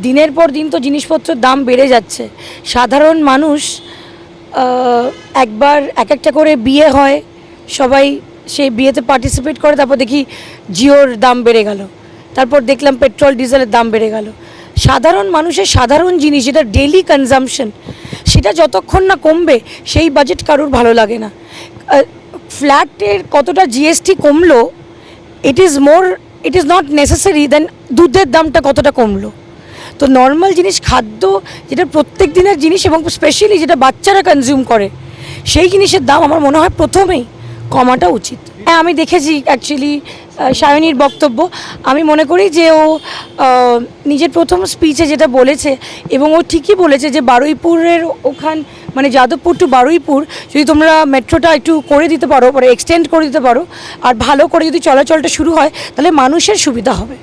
দিনের পর দিন তো জিনিসপত্রের দাম বেড়ে যাচ্ছে। সাধারণ মানুষ একবার এক একটা করে বিয়ে হয়, সবাই সেই বিয়েতে পার্টিসিপেট করে, তারপর দেখি জিওর দাম বেড়ে গেল, তারপর দেখলাম পেট্রোল ডিজেলের দাম বেড়ে গেল। সাধারণ মানুষের সাধারণ জিনিস যেটা ডেইলি কনজাম্পশন, সেটা যতক্ষণ না কমবে সেই বাজেট কারুর ভালো লাগে না। ফ্ল্যাটের কতটা জিএসটি কমলো, ইট ইজ নট নেসেসারি দেন দুধের দামটা কতটা কমলো। তো নর্মাল জিনিস, খাদ্য যেটা প্রত্যেক দিনের জিনিস এবং স্পেশালি যেটা বাচ্চারা কনজিউম করে, সেই জিনিসের দাম আমার মনে হয় প্রথমেই কমাটা উচিত। হ্যাঁ, আমি দেখেছি অ্যাকচুয়ালি সায়নীর বক্তব্য। আমি মনে করি যে ও নিজের প্রথম স্পিচে যেটা বলেছে, এবং ও ঠিকই বলেছে যে বারুইপুরের মানে যাদবপুর টু বারুইপুর যদি তোমরা মেট্রোটা একটু করে দিতে পারো, মানে এক্সটেন্ড করে দিতে পারো, আর ভালো করে যদি চলাচলটা শুরু হয়, তাহলে মানুষের সুবিধা হবে।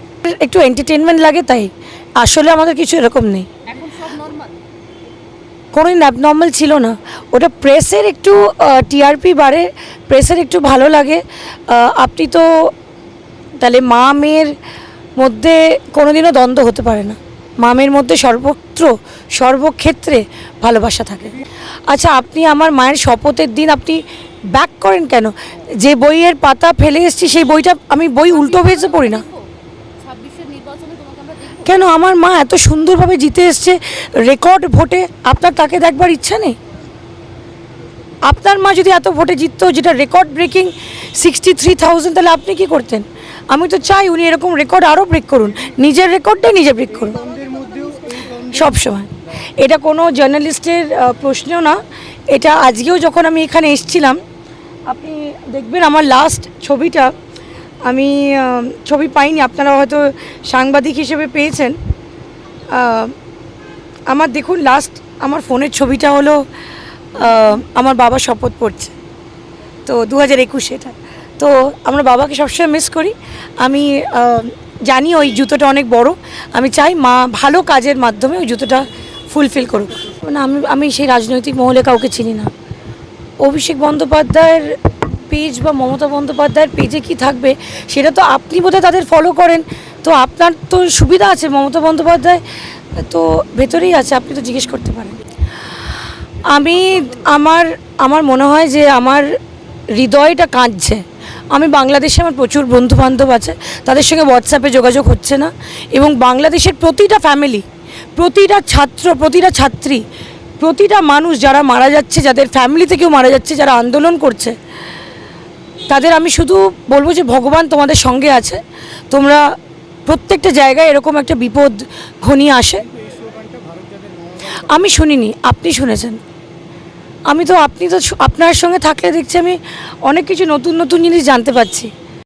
একটু এন্টারটেনমেন্ট লাগে, তাই আসলে আমাদের কিছু এরকম নেই, কোনোদিন অ্যাবনর্মাল ছিল না। ওটা প্রেসের একটু টিআরপি বাড়ে, প্রেসের একটু ভালো লাগে। আপনি তো তাহলে মা মেয়ের মধ্যে কোনোদিনও দ্বন্দ্ব হতে পারে না, মা মেয়ের মধ্যে সর্বত্র সর্বক্ষেত্রে ভালোবাসা থাকে। আচ্ছা, আপনি আমার মায়ের শপথের দিন আপনি ব্যাক করেন কেন? যে বইয়ের পাতা ফেলে এসেছি সেই বইটা আমি উল্টো পেজে পড়ি না কেন? আমার মা এত সুন্দরভাবে জিতে এসছে রেকর্ড ভোটে, আপনার তাকে দেখবার ইচ্ছা নেই? আপনার মা যদি এত ভোটে জিততো, যেটা রেকর্ড ব্রেকিং 63,000, তাহলে আপনি কি করতেন? আমি তো চাই উনি এরকম রেকর্ড আরও ব্রেক করুন, নিজের রেকর্ডটাই নিজে ব্রেক করুন সবসময়। এটা কোনো জার্নালিস্টের প্রশ্নও না, এটা আজকেও যখন আমি এখানে এসেছিলাম, আপনি দেখবেন আমার লাস্ট ছবিটা, আমি ছবি পাইনি, আপনারা হয়তো সাংবাদিক হিসেবে পেয়েছেন। আমার দেখুন লাস্ট আমার ফোনের ছবিটা হলো আমার বাবা শপথ পড়ছে, তো 2021 এটা। তো আমরা বাবাকে সবসময় মিস করি। আমি জানি ওই জুতোটা অনেক বড়, আমি চাই মা ভালো কাজের মাধ্যমে ওই জুতোটা ফুলফিল করুক। মানে আমি সেই রাজনৈতিক মহলে কাউকে চিনি না। অভিষেক বন্দ্যোপাধ্যায়ের পেজ বা মমতা বন্দ্যোপাধ্যায়ের পেজে কি থাকবে সেটা তো আপনি বোধহয় তাদের ফলো করেন, তো আপনার তো সুবিধা আছে। মমতা বন্দ্যোপাধ্যায় তো ভেতরেই আছে, আপনি তো জিজ্ঞেস করতে পারেন। আমার মনে হয় যে আমার হৃদয়টা কাঁদছে। আমি বাংলাদেশে, আমার প্রচুর বন্ধুবান্ধব আছে, তাদের সঙ্গে হোয়াটসঅ্যাপে যোগাযোগ হচ্ছে না, এবং বাংলাদেশের প্রতিটা ফ্যামিলি, প্রতিটা ছাত্র, প্রতিটা ছাত্রী, প্রতিটা মানুষ যারা মারা যাচ্ছে, যাদের ফ্যামিলি থেকেও মারা যাচ্ছে, যারা আন্দোলন করছে, তাদের আমি শুধু বলবো যে ভগবান তোমাদের সঙ্গে আছে। তোমরা প্রত্যেকটা জায়গায় এরকম একটা বিপদ ঘনিয়ে আসে। আমি শুনিনি, আপনি শুনেছেন। আপনি তো আপনার সঙ্গে থাকলে দেখছি আমি অনেক কিছু নতুন নতুন জিনিস জানতে পারছি।